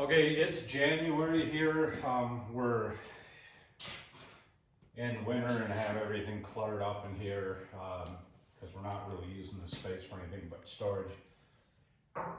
Okay, it's January here. We're in winter and have everything cluttered up in here because we're not really using the space for anything but storage.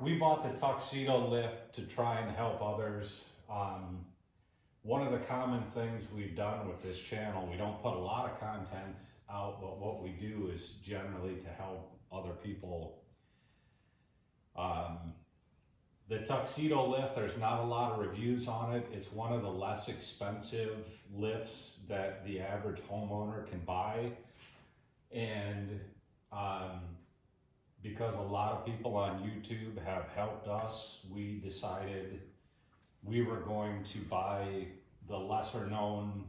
We bought the Tuxedo lift to try and help others. One of the common things we've done with this channel, we don't put a lot of content out, but what we do is generally to help other people. The Tuxedo lift, there's not a lot of reviews on it. It's one of the less expensive lifts that the average homeowner can buy. And because a lot of people on YouTube have helped us, we decided we were going to buy the lesser known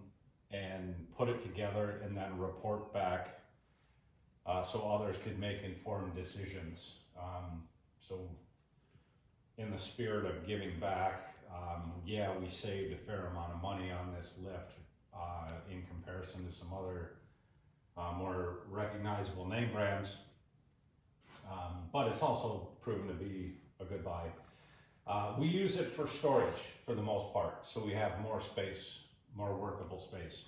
and put it together and then report back so others could make informed decisions. So in the spirit of giving back, yeah, we saved a fair amount of money on this lift in comparison to some other more recognizable name brands, but it's also proven to be a good buy. We use it for storage for the most part, so we have more space, more workable space,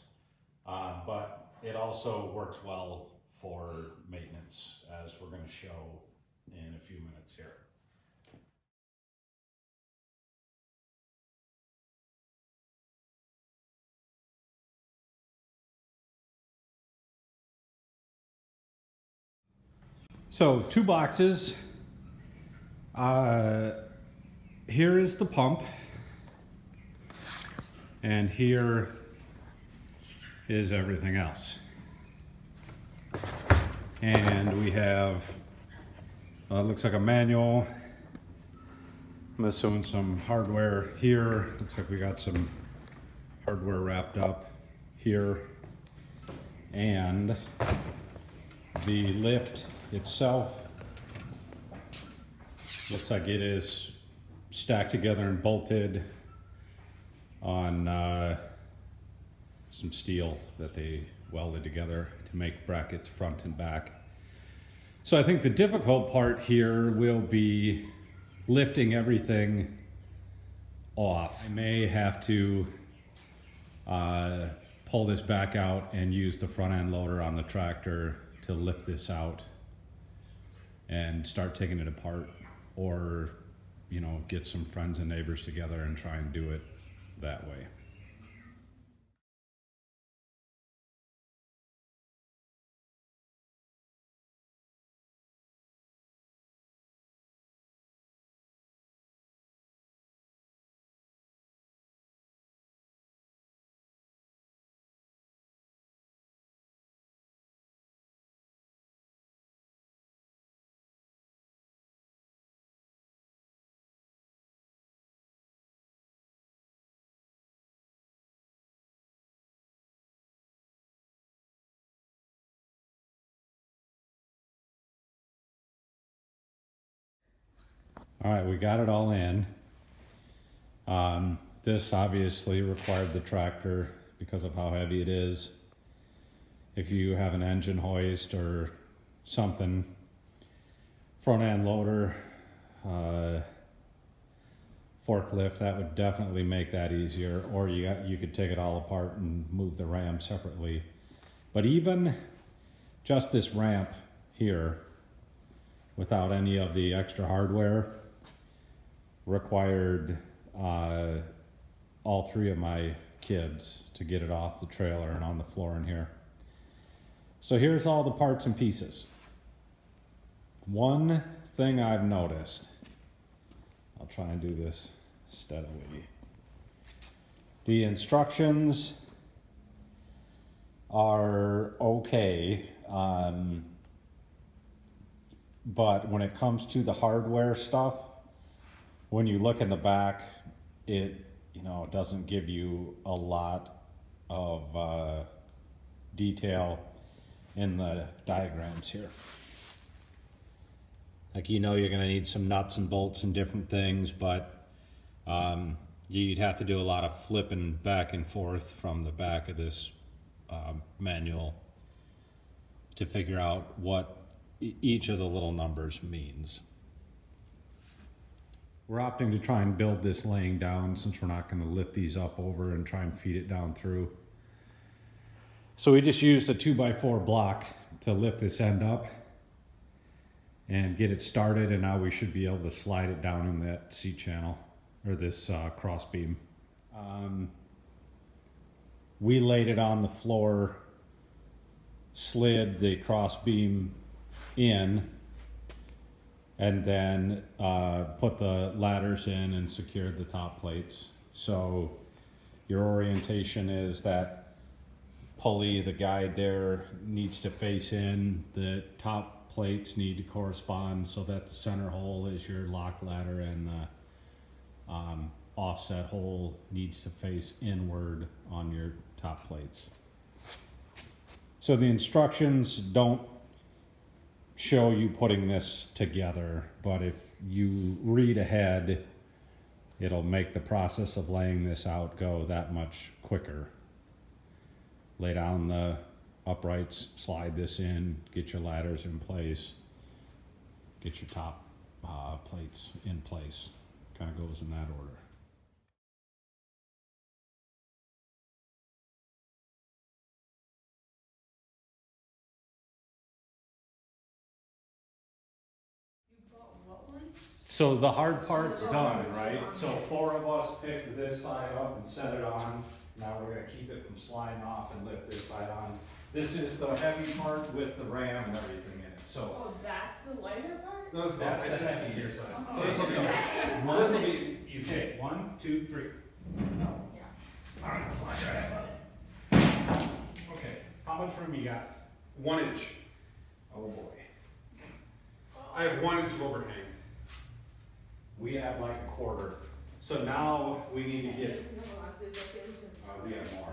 but it also works well for maintenance, as we're going to show in a few minutes here. So 2 boxes. Here is the pump, and here is everything else. And we have, looks like a manual. I'm assuming some hardware here. Looks like we got some hardware wrapped up here. And the lift itself looks like it is stacked together and bolted on some steel that they welded together to make brackets front and back. So I think the difficult part here will be lifting everything off. I may have to pull this back out and use the front end loader on the tractor to lift this out and start taking it apart, or get some friends and neighbors together and try and do it that way. All right, we got it all in. This obviously required the tractor because of how heavy it is. If you have an engine hoist or something, front end loader, forklift, that would definitely make that easier. Or you could take it all apart and move the ram separately. But even just this ramp here, without any of the extra hardware, required all 3 of my kids to get it off the trailer and on the floor in here. So here's all the parts and pieces. One thing I've noticed, I'll try and do this steadily. The instructions are okay, but when it comes to the hardware stuff, when you look in the back, it doesn't give you a lot of detail in the diagrams here. Like, you're going to need some nuts and bolts and different things, but you'd have to do a lot of flipping back and forth from the back of this manual to figure out what each of the little numbers means. We're opting to try and build this laying down since we're not going to lift these up over and try and feed it down through. So we just used a 2x4 block to lift this end up and get it started, and now we should be able to slide it down in that C channel, or this cross beam. We laid it on the floor, slid the cross beam in, and then put the ladders in and secured the top plates. So your orientation is that pulley, the guide there, needs to face in, the top plates need to correspond so that the center hole is your lock ladder, and the offset hole needs to face inward on your top plates. So the instructions don't show you putting this together, but if you read ahead, it'll make the process of laying this out go that much quicker. Lay down the uprights, slide this in, get your ladders in place, get your top plates in place. Kind of goes in that order. So the hard part's done, right? So 4 of us picked this side up and set it on. Now we're gonna keep it from sliding off and lift this side on. This is the heavy part with the ram and everything in it. So oh, that's the lighter part? No, this that's the the heavier side. side. So this will be easy. Okay, 1, 2, 3. Oh, yeah. All right, slide your head up. Okay, how much room you got? 1 inch. Oh boy. I have 1 inch of overhang. We have like a quarter. So now we need to get, we have more.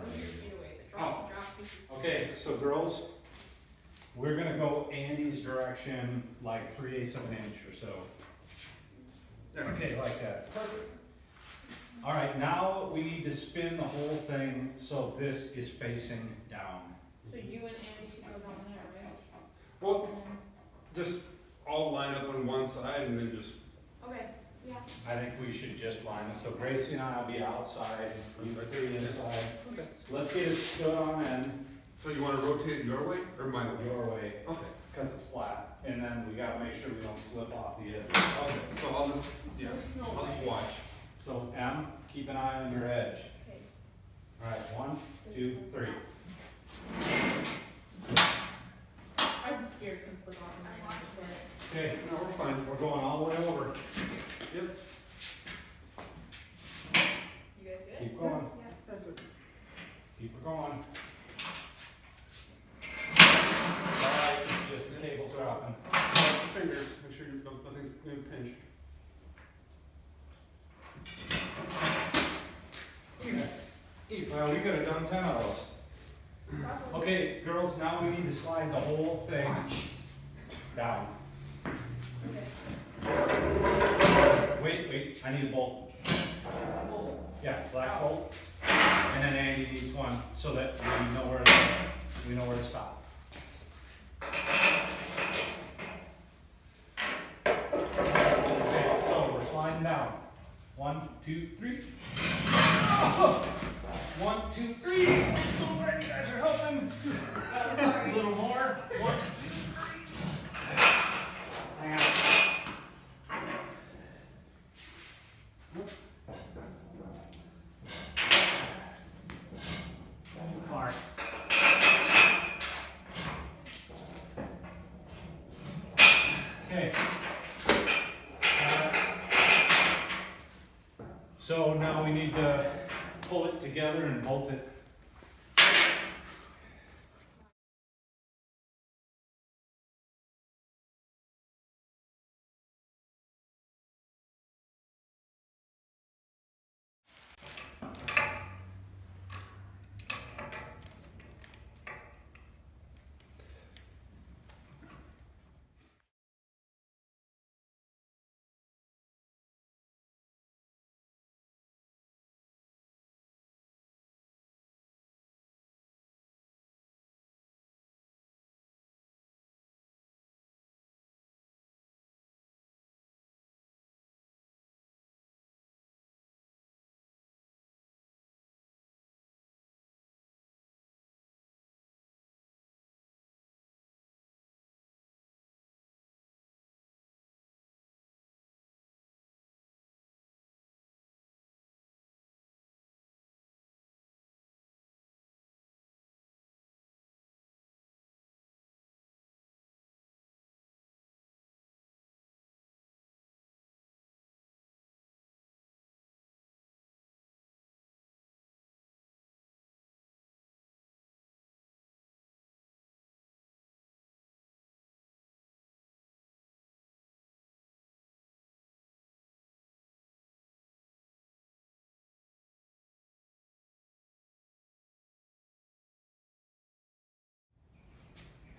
Oh. Okay, so girls, we're gonna go Andy's direction, like 3/8 of an inch or so. Okay, like that. Perfect. All right, now we need to spin the whole thing so this is facing down. So you and Andy should go down there, right? Well, just all line up on one side and then just. Okay, yeah. I think we should just line it. So Gracie and I will be outside, you 3 inside. Okay. Let's get it stood on end So you want to rotate it your way or my way? your way, Okay. because it's flat. And then we gotta make sure we don't slip off the edge. Okay. So I'll just I'll just watch. So M, keep an eye on your edge. Okay. All right, 1, 2, 3. I'm scared since the bottom line. Okay, No, we're fine. we're going all the way over. Yep. You guys good? Keep going, Yeah. keep it going. All right, it's just the cables are up. Fingers. Make sure nothing's going to pinch. Easy. Easy. Well, we could have done 10 of those. Okay, girls, now we need to slide the whole thing down. Wait, I need a bolt. Yeah, black bolt. And then Andy needs one so that we know where to stop. Okay, so we're sliding down. 1, 2, 3. Oh! 1, 2, 3. I'm so glad you guys are helping. A little more. 1, 2, 3. Hang on. Too far. Okay. So now we need to pull it together and bolt it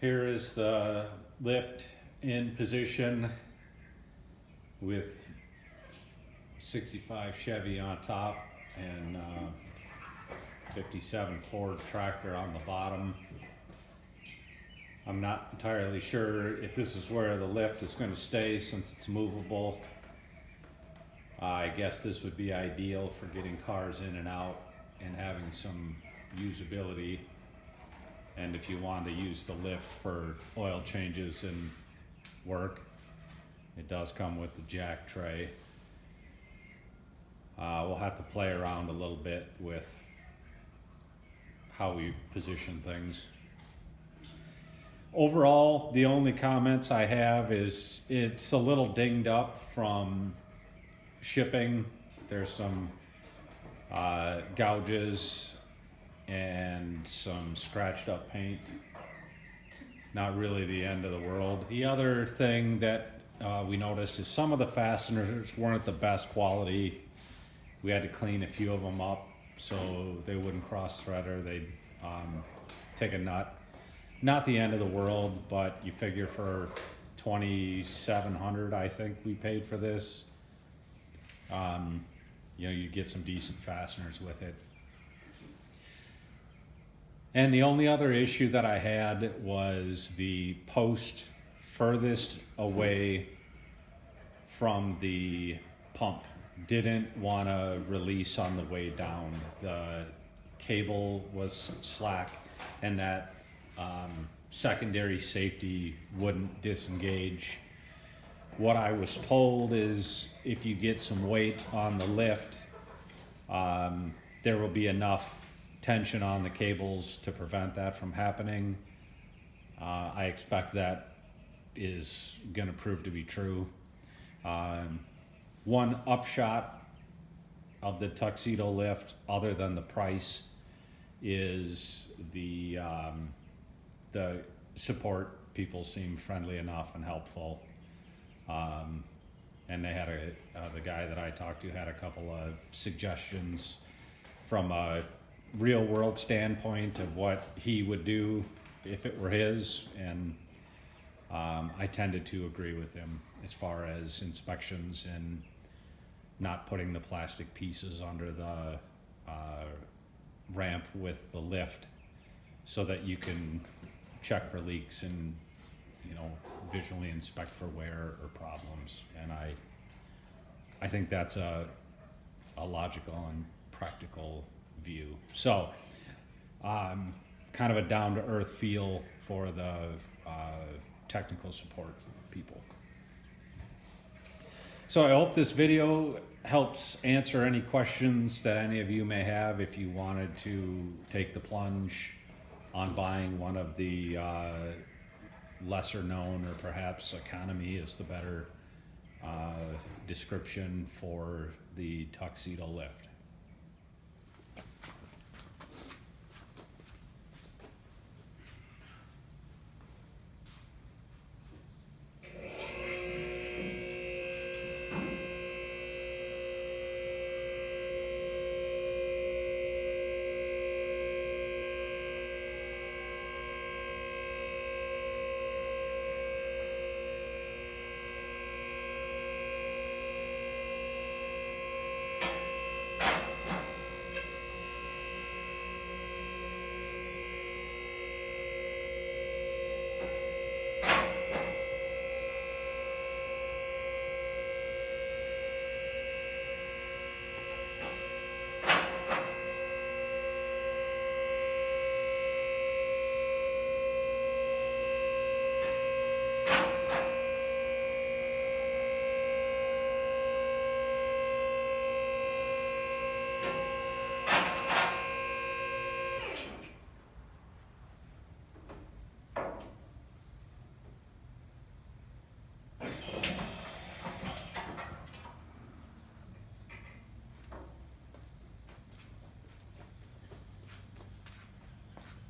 Here is the lift in position with 65 Chevy on top and 57 Ford tractor on the bottom. I'm not entirely sure if this is where the lift is going to stay since it's movable. I guess this would be ideal for getting cars in and out and having some usability. And if you want to use the lift for oil changes and work, it does come with the jack tray. We'll have to play around a little bit with how we position things. Overall, the only comments I have is it's a little dinged up from shipping. There's some gouges and some scratched up paint. Not really the end of the world. The other thing that we noticed is some of the fasteners weren't the best quality. We had to clean a few of them up so they wouldn't cross thread or they'd take a nut. Not the end of the world, but you figure for $2,700, I think we paid for this. You know, you get some decent fasteners with it. And the only other issue that I had was the post furthest away from the pump didn't want to release on the way down. The cable was slack and that secondary safety wouldn't disengage. What I was told is if you get some weight on the lift, there will be enough tension on the cables to prevent that from happening. I expect that is going to prove to be true. One upshot of the Tuxedo lift, other than the price, is the support. People seem friendly enough and helpful. And they had the guy that I talked to had a couple of suggestions from a real world standpoint of what he would do if it were his, and I tended to agree with him as far as inspections and not putting the plastic pieces under the ramp with the lift so that you can check for leaks and, you know, visually inspect for wear or problems. And I think that's a logical and practical view. So kind of a down-to-earth feel for the technical support people. So I hope this video helps answer any questions that any of you may have if you wanted to take the plunge on buying one of the lesser known, or perhaps economy is the better description for the Tuxedo lift.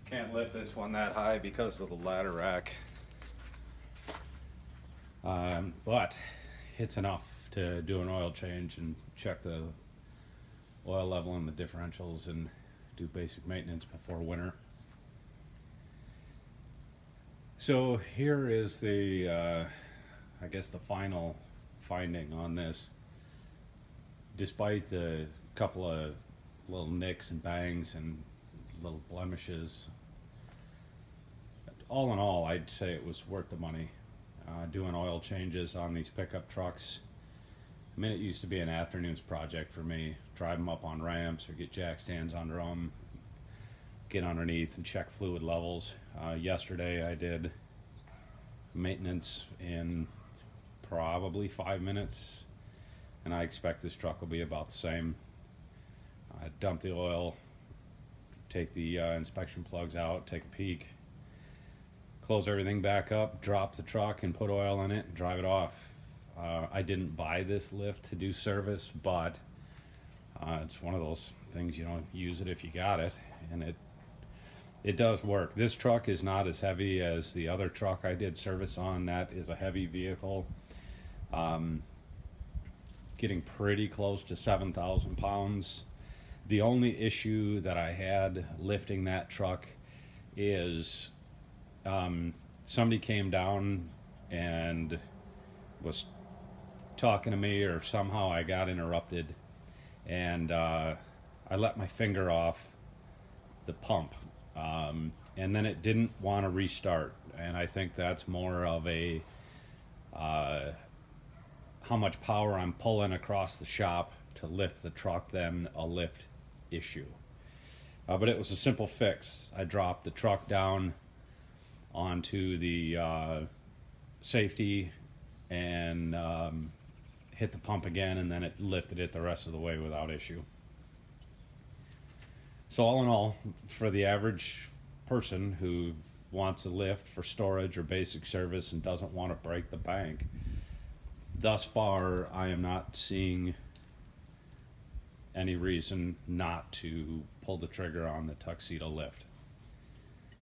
Can't lift this one that high because of the ladder rack. But it's enough to do an oil change and check the oil level in the differentials and do basic maintenance before winter. So here is the, I guess the final finding on this. Despite the couple of little nicks and bangs and little blemishes, all in all, I'd say it was worth the money. Doing oil changes on these pickup trucks, I mean, it used to be an afternoon's project for me. Drive them up on ramps or get jack stands under them, get underneath and check fluid levels. Yesterday I did maintenance in probably 5 minutes, and I expect this truck will be about the same. Dump the oil, take the inspection plugs out, take a peek, close everything back up, drop the truck and put oil in it and drive it off. I didn't buy this lift to do service, but it's one of those things, you know, use it if you got it, and it does work. This truck is not as heavy as the other truck I did service on. That is a heavy vehicle, getting pretty close to 7,000 pounds. The only issue that I had lifting that truck is somebody came down and was talking to me, or somehow I got interrupted, and I let my finger off the pump, and then it didn't want to restart. And I think that's more of a how much power I'm pulling across the shop to lift the truck than a lift issue. But it was a simple fix. I dropped the truck down onto the safety and hit the pump again, and then it lifted it the rest of the way without issue. So all in all, for the average person who wants a lift for storage or basic service and doesn't want to break the bank, thus far I am not seeing any reason not to pull the trigger on the Tuxedo lift.